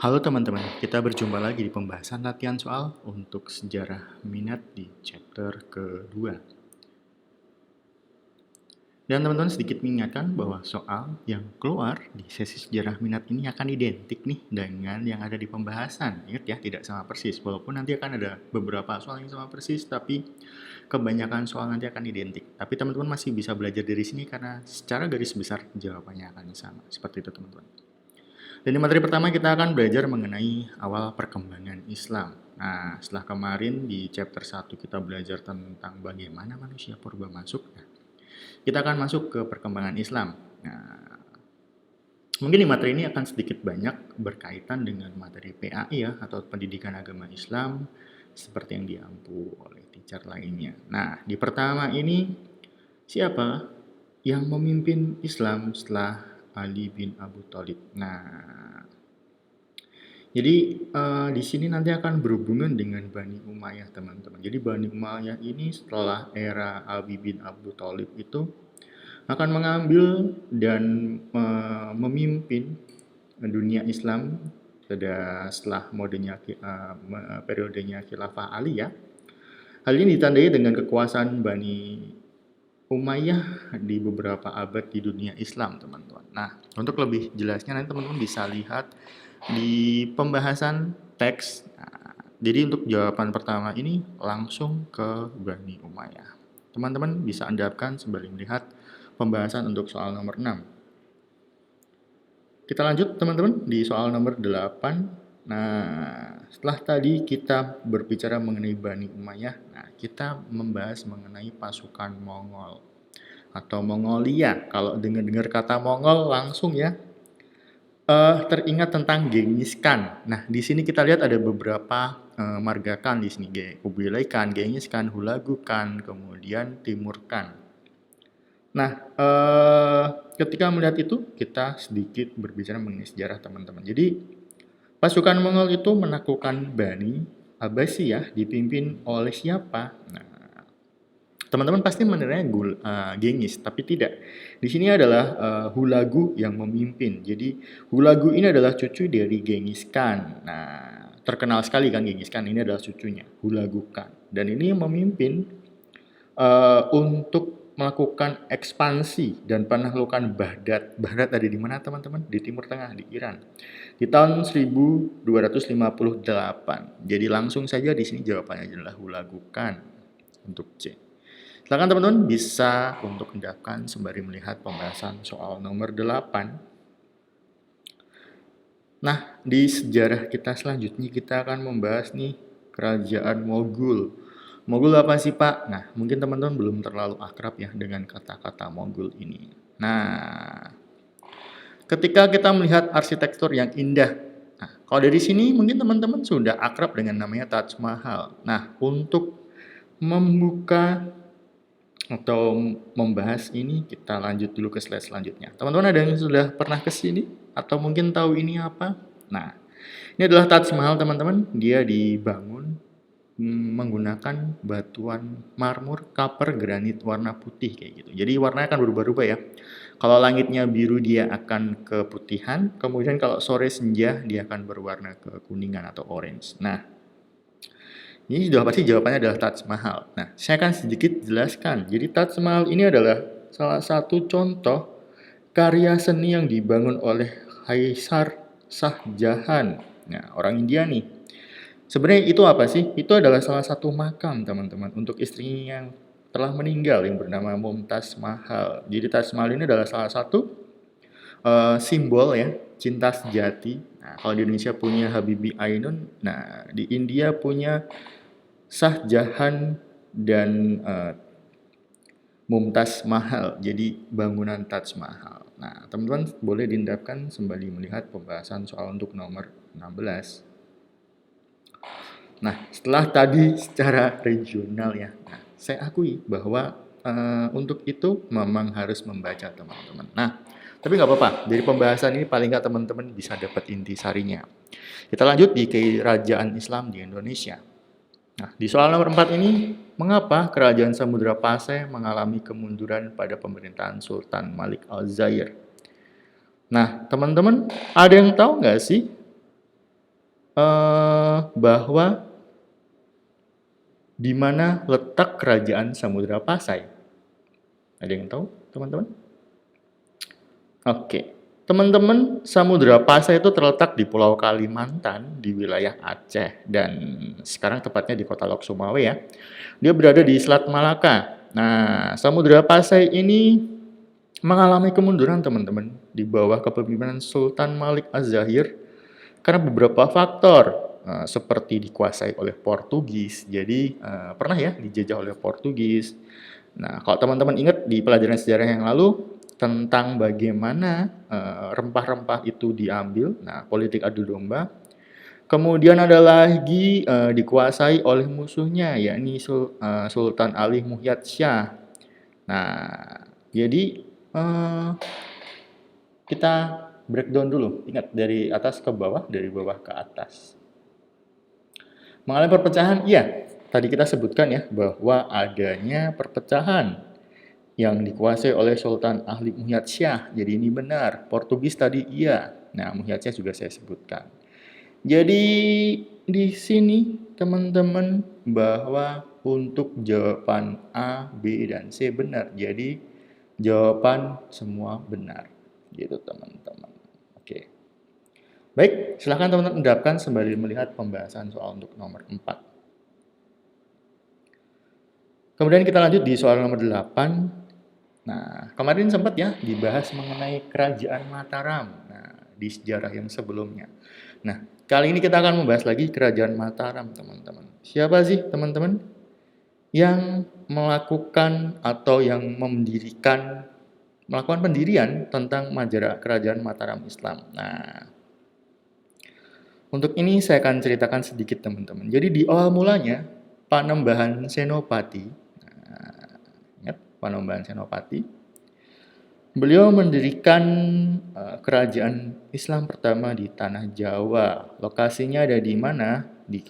Halo teman-teman, kita berjumpa lagi di pembahasan latihan soal untuk sejarah minat di chapter kedua. Dan teman-teman sedikit mengingatkan bahwa soal yang keluar di sesi sejarah minat ini akan identik nih dengan yang ada di pembahasan. Ingat ya, tidak sama persis. Walaupun nanti akan ada beberapa soal yang sama persis, tapi kebanyakan soal nanti akan identik. Tapi teman-teman masih bisa belajar dari sini karena secara garis besar jawabannya akan sama. Seperti itu teman-teman. Dan di materi pertama kita akan belajar mengenai awal perkembangan Islam. Nah, setelah kemarin di chapter 1 kita belajar tentang bagaimana manusia purba masuk, kita akan masuk ke perkembangan Islam. Nah, mungkin di materi ini akan sedikit banyak berkaitan dengan materi PAI ya, atau pendidikan agama Islam, seperti yang diampu oleh teacher lainnya. Nah, di pertama ini, siapa yang memimpin Islam setelah Ali bin Abu Thalib? Nah, jadi di sini nanti akan berhubungan dengan Bani Umayyah teman-teman. Jadi Bani Umayyah ini setelah era Ali bin Abu Thalib itu akan mengambil dan memimpin dunia Islam setelah periodenya Khilafah Ali ya. Hal ini ditandai dengan kekuasaan Bani Umayyah di beberapa abad di dunia Islam teman-teman. Nah, untuk lebih jelasnya nanti teman-teman bisa lihat di pembahasan teks. Nah, jadi untuk jawaban pertama ini langsung ke Bani Umayyah. Teman-teman bisa andapkan sembari melihat pembahasan untuk soal nomor 6. Kita lanjut teman-teman di soal nomor 8. Nah, setelah tadi kita berbicara mengenai Bani Umayyah, nah kita membahas mengenai pasukan Mongol atau Mongolia. Kalau dengar-dengar kata Mongol langsung ya teringat tentang Genghis Khan. Nah, di sini kita lihat ada beberapa marga Khan di sini, Kublai Khan, Genghis Khan, Hulagu Khan, kemudian Timur Khan. Nah, ketika melihat itu, kita sedikit berbicara mengenai sejarah teman-teman. Jadi, pasukan Mongol itu menaklukkan Bani Abbasiyah dipimpin oleh siapa? Nah, teman-teman pasti mendengarnya Genghis, tapi tidak. Di sini adalah Hulagu yang memimpin. Jadi Hulagu ini adalah cucu dari Genghis Khan. Nah, terkenal sekali kan Genghis Khan, ini adalah cucunya, Hulagu Khan. Dan ini yang memimpin untuk melakukan ekspansi dan penaklukan Baghdad. Baghdad ada di mana teman-teman? Di Timur Tengah, di Iran. Di tahun 1258. Jadi langsung saja di sini jawabannya adalah Hulagu Khan untuk C. Silakan teman-teman bisa untuk hendakkan sembari melihat pembahasan soal nomor 8. Nah, di sejarah kita selanjutnya kita akan membahas nih kerajaan Mogul. Mogul apa sih Pak? Nah, mungkin teman-teman belum terlalu akrab ya dengan kata-kata Mogul ini. Nah, ketika kita melihat arsitektur yang indah, nah, kalau dari sini mungkin teman-teman sudah akrab dengan namanya Taj Mahal. Nah, untuk membuka atau membahas ini, kita lanjut dulu ke slide selanjutnya. Teman-teman ada yang sudah pernah ke sini? Atau mungkin tahu ini apa? Nah, ini adalah Taj Mahal teman-teman. Dia dibangun menggunakan batuan marmur, kaper, granit warna putih kayak gitu. Jadi warnanya akan berubah-ubah ya. Kalau langitnya biru dia akan keputihan, kemudian kalau sore senja dia akan berwarna kekuningan atau orange. Nah, ini sudah pasti jawabannya adalah Taj Mahal. Nah, saya akan sedikit jelaskan. Jadi Taj Mahal ini adalah salah satu contoh karya seni yang dibangun oleh Kaisar Shah Jahan. Nah, orang India nih. Sebenarnya itu apa sih? Itu adalah salah satu makam, teman-teman, untuk istrinya yang telah meninggal yang bernama Mumtaz Mahal. Jadi Taj Mahal ini adalah salah satu simbol ya, cinta sejati. Nah, kalau di Indonesia punya Habibie Ainun, nah di India punya Shah Jahan dan Mumtaz Mahal, jadi bangunan Taj Mahal. Nah, teman-teman boleh diindahkan sembari melihat pembahasan soal untuk nomor 16. Nah, setelah tadi secara regional ya, nah, saya akui bahwa untuk itu memang harus membaca teman-teman. Nah, tapi nggak apa-apa, dari pembahasan ini paling nggak teman-teman bisa dapat intisarinya. Kita lanjut di kerajaan Islam di Indonesia. Nah, di soal nomor 4 ini, mengapa kerajaan Samudra Pasai mengalami kemunduran pada pemerintahan Sultan Malik Al-Zair? Nah, teman-teman, ada yang tahu nggak sih bahwa di mana letak kerajaan Samudra Pasai? Ada yang tahu, teman-teman? Oke. Teman-teman, Samudra Pasai itu terletak di Pulau Kalimantan di wilayah Aceh dan sekarang tepatnya di Kota Lok Sumawe ya. Dia berada di Selat Malaka. Nah, Samudra Pasai ini mengalami kemunduran teman-teman di bawah kepemimpinan Sultan Malik Az-Zahir karena beberapa faktor seperti dikuasai oleh Portugis. Jadi pernah ya dijajah oleh Portugis. Nah, kalau teman-teman ingat di pelajaran sejarah yang lalu tentang bagaimana rempah-rempah itu diambil, nah politik adu domba. Kemudian ada lagi dikuasai oleh musuhnya, yakni Sultan Ali Muhyad Shah. Nah, jadi kita breakdown dulu. Ingat dari atas ke bawah, dari bawah ke atas. Mengalami perpecahan, iya. Tadi kita sebutkan ya bahwa adanya perpecahan yang dikuasai oleh Sultan Ali Muhyad Shah. Jadi ini benar. Portugis tadi iya. Nah, Muhyad Shah juga saya sebutkan. Jadi di sini teman-teman bahwa untuk jawaban A, B, dan C benar. Jadi jawaban semua benar. Gitu teman-teman. Oke. Baik, silahkan teman-teman endapkan sembari melihat pembahasan soal untuk nomor 4. Kemudian kita lanjut di soal nomor 8. Nah, kemarin sempat ya dibahas mengenai kerajaan Mataram. Nah, di sejarah yang sebelumnya. Nah, kali ini kita akan membahas lagi kerajaan Mataram, teman-teman. Siapa sih, teman-teman, yang melakukan atau yang melakukan pendirian tentang Majara Kerajaan Mataram Islam? Nah, untuk ini saya akan ceritakan sedikit, teman-teman. Jadi di awal mulanya, Panembahan Senopati, ingat Panembahan Senopati, beliau mendirikan kerajaan Islam pertama di tanah Jawa. Lokasinya ada di mana? Di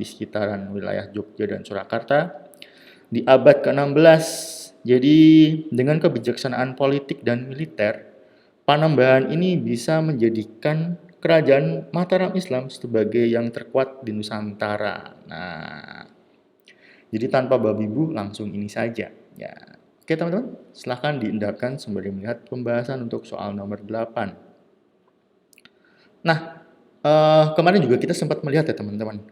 sekitaran wilayah Jogja dan Surakarta di abad ke-16. Jadi dengan kebijaksanaan politik dan militer, Panembahan ini bisa menjadikan kerajaan Mataram Islam sebagai yang terkuat di Nusantara. Nah, jadi tanpa babi bu langsung ini saja. Ya. Oke teman-teman, silahkan diendapkan sembari melihat pembahasan untuk soal nomor 8. Nah, kemarin juga kita sempat melihat ya teman-teman,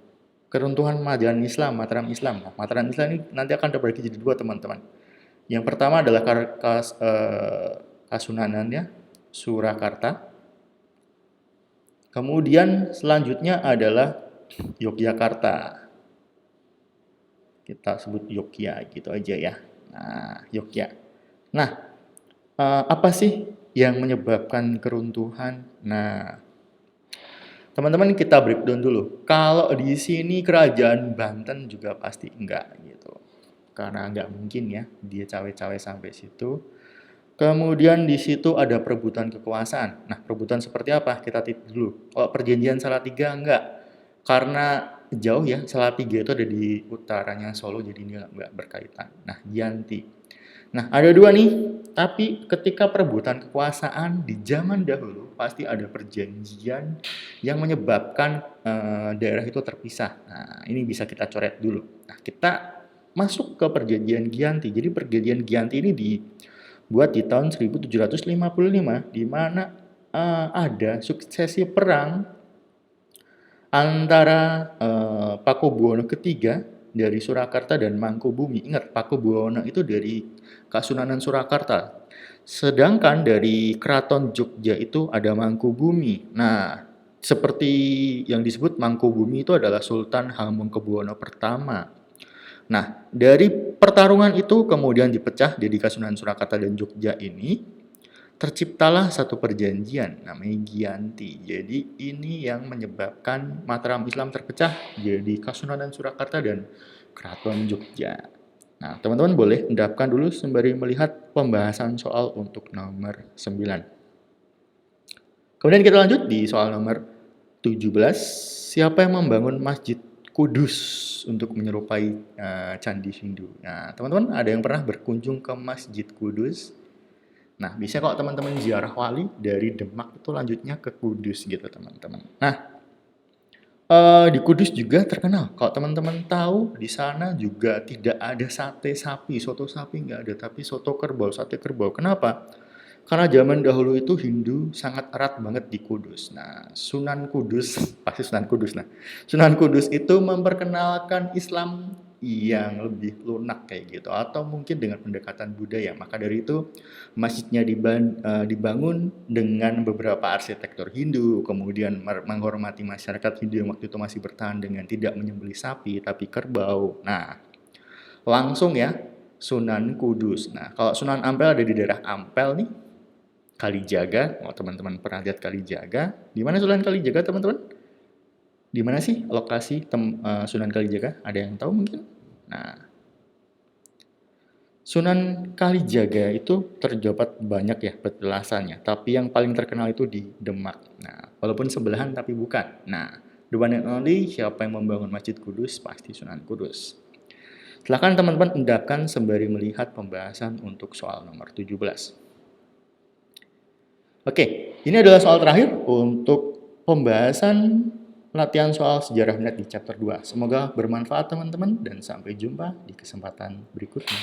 keruntuhan Mataram Islam, Mataram Islam. Nah, Mataram Islam ini nanti akan terbagi jadi dua teman-teman. Yang pertama adalah Kasunanannya, Surakarta. Kemudian selanjutnya adalah Yogyakarta. Kita sebut Yogya gitu aja ya. Nah, Yogya. Nah, apa sih yang menyebabkan keruntuhan? Nah, teman-teman kita breakdown dulu. Kalau di sini kerajaan Banten juga pasti enggak gitu. Karena enggak mungkin ya dia cawe-cawe sampai situ. Kemudian di situ ada perebutan kekuasaan. Nah, perebutan seperti apa? Kita titik dulu. Kalau perjanjian Salatiga enggak. Karena jauh ya, Salatiga itu ada di utaranya Solo, jadi ini enggak berkaitan. Nah, Giyanti. Nah, ada dua nih, tapi ketika perebutan kekuasaan di zaman dahulu pasti ada perjanjian yang menyebabkan daerah itu terpisah. Nah, ini bisa kita coret dulu. Nah, kita masuk ke perjanjian Giyanti. Jadi perjanjian Giyanti ini dibuat di tahun 1755 di mana ada suksesi perang antara Pakubuwono III dari Surakarta dan Mangkubumi. Ingat, Pakubuwono itu dari Kasunanan Surakarta. Sedangkan dari Keraton Jogja itu ada Mangkubumi. Nah, seperti yang disebut Mangkubumi itu adalah Sultan Hamengkubuwono pertama. Nah, dari pertarungan itu kemudian dipecah jadi Kasunanan Surakarta dan Jogja ini. Terciptalah satu perjanjian namanya Giyanti. Jadi ini yang menyebabkan Mataram Islam terpecah jadi Kasunanan Surakarta dan Keraton Jogja. Nah, teman-teman boleh endapkan dulu sembari melihat pembahasan soal untuk nomor 9. Kemudian kita lanjut di soal nomor 17. Siapa yang membangun Masjid Kudus untuk menyerupai Candi Hindu? Nah, teman-teman ada yang pernah berkunjung ke Masjid Kudus? Nah, bisa kalau teman-teman ziarah wali dari Demak itu lanjutnya ke Kudus gitu teman-teman. Nah, Di Kudus juga terkenal. Kalau teman-teman tahu, di sana juga tidak ada sate sapi, soto sapi nggak ada, tapi soto kerbau, sate kerbau. Kenapa? Karena zaman dahulu itu Hindu sangat erat banget di Kudus. Nah, Sunan Kudus, pasti Sunan Kudus. Nah, Sunan Kudus itu memperkenalkan Islam yang lebih lunak kayak gitu, atau mungkin dengan pendekatan budaya. Maka dari itu, masjidnya dibangun dengan beberapa arsitektur Hindu, kemudian menghormati masyarakat Hindu yang waktu itu masih bertahan dengan tidak menyembelih sapi, tapi kerbau. Nah, langsung ya, Sunan Kudus. Nah, kalau Sunan Ampel ada di daerah Ampel nih, Kalijaga. Kalau teman-teman pernah lihat Kalijaga, di mana Sunan Kalijaga teman-teman? Di mana sih lokasi Sunan Kalijaga? Ada yang tahu mungkin? Nah, Sunan Kalijaga itu terdapat banyak ya petilasannya, tapi yang paling terkenal itu di Demak. Nah, walaupun sebelahan tapi bukan. Nah, the one and only, siapa yang membangun Masjid Kudus? Pasti Sunan Kudus. Silakan teman-teman endapkan sembari melihat pembahasan untuk soal nomor 17. Oke, ini adalah soal terakhir untuk pembahasan latihan soal sejarah minat di chapter 2. Semoga bermanfaat teman-teman dan sampai jumpa di kesempatan berikutnya.